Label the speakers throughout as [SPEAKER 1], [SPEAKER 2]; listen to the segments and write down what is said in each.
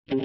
[SPEAKER 1] Nosso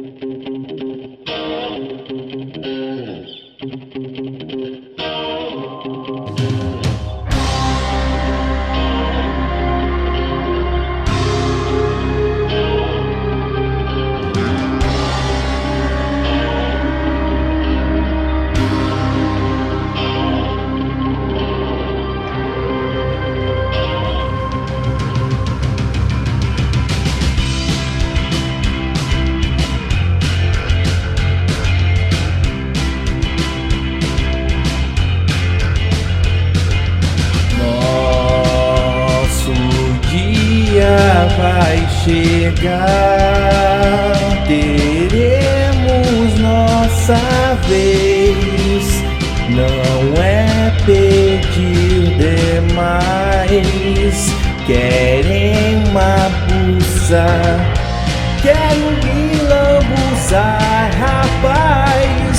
[SPEAKER 1] dia vai chegar, teremos nossa vez. Não é pedir demais, querem uma buça, quero me lambuzar, rapaz.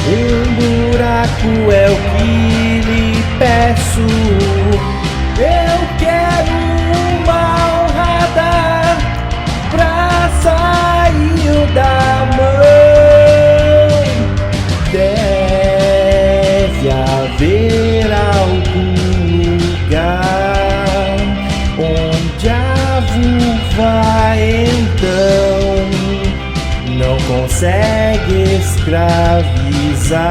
[SPEAKER 1] Um buraco é o que lhe peço. Eu quero uma honrada pra sair da mão. Deve haver algum lugar onde a vulva então não consegue escravizar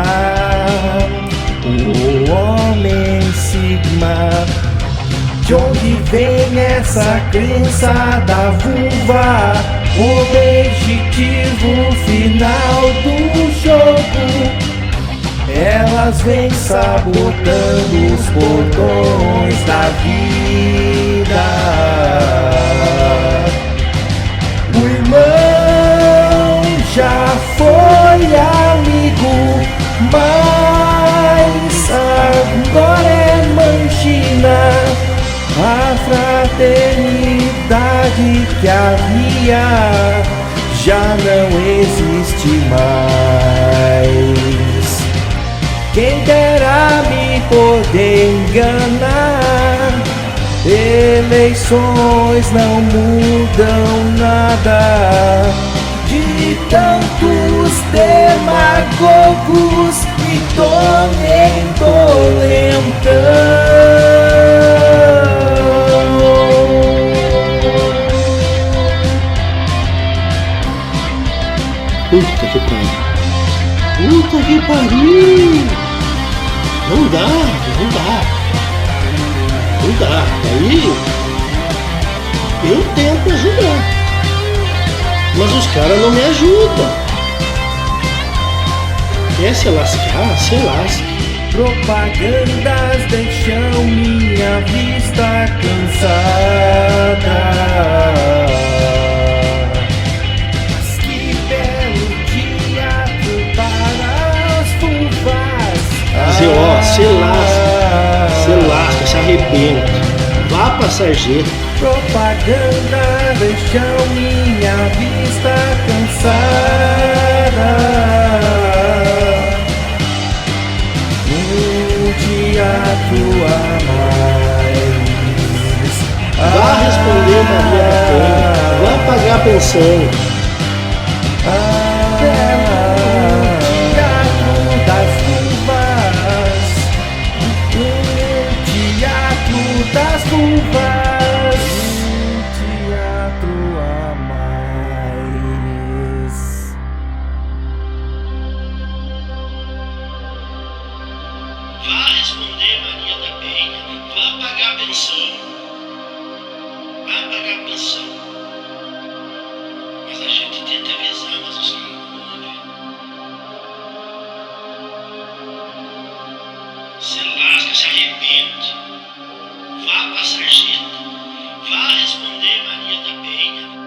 [SPEAKER 1] o homem sigma. De onde vem essa crença da vulva? Objetivo final do jogo. Elas vêm sabotando os portões da vida. O irmão já foi amigo, mas agora é manchina. A fraternidade que havia já não existe mais. Quem dera me poder enganar, eleições não mudam nada. De tantos demagogos me tornei
[SPEAKER 2] Puta que pariu. Puta que pariu. Não dá. Aí eu tento ajudar, mas os caras não me ajudam. Quer se lascar? Se lasque.
[SPEAKER 1] Propagandas deixam minha vista cansada. Mas que belo dia para as vulvas.
[SPEAKER 2] Dizer, ó, se lasca, se arrebenta. Vá pra sarjeta.
[SPEAKER 1] Propaganda deixam minha vista cansada. Teatro a mais.
[SPEAKER 2] Vá responder Maria da Penha. Vá pagar a pensão.
[SPEAKER 1] Teatro das vulvas. Teatro das vulvas. Teatro a mais.
[SPEAKER 2] Vá responder Maria da Penha. Vá pagar a pensão. Mas a gente tenta avisar, mas os caras não ouvem. Se lasca, se arrebenta. Vá pra sarjeta. Vá responder Maria da Penha.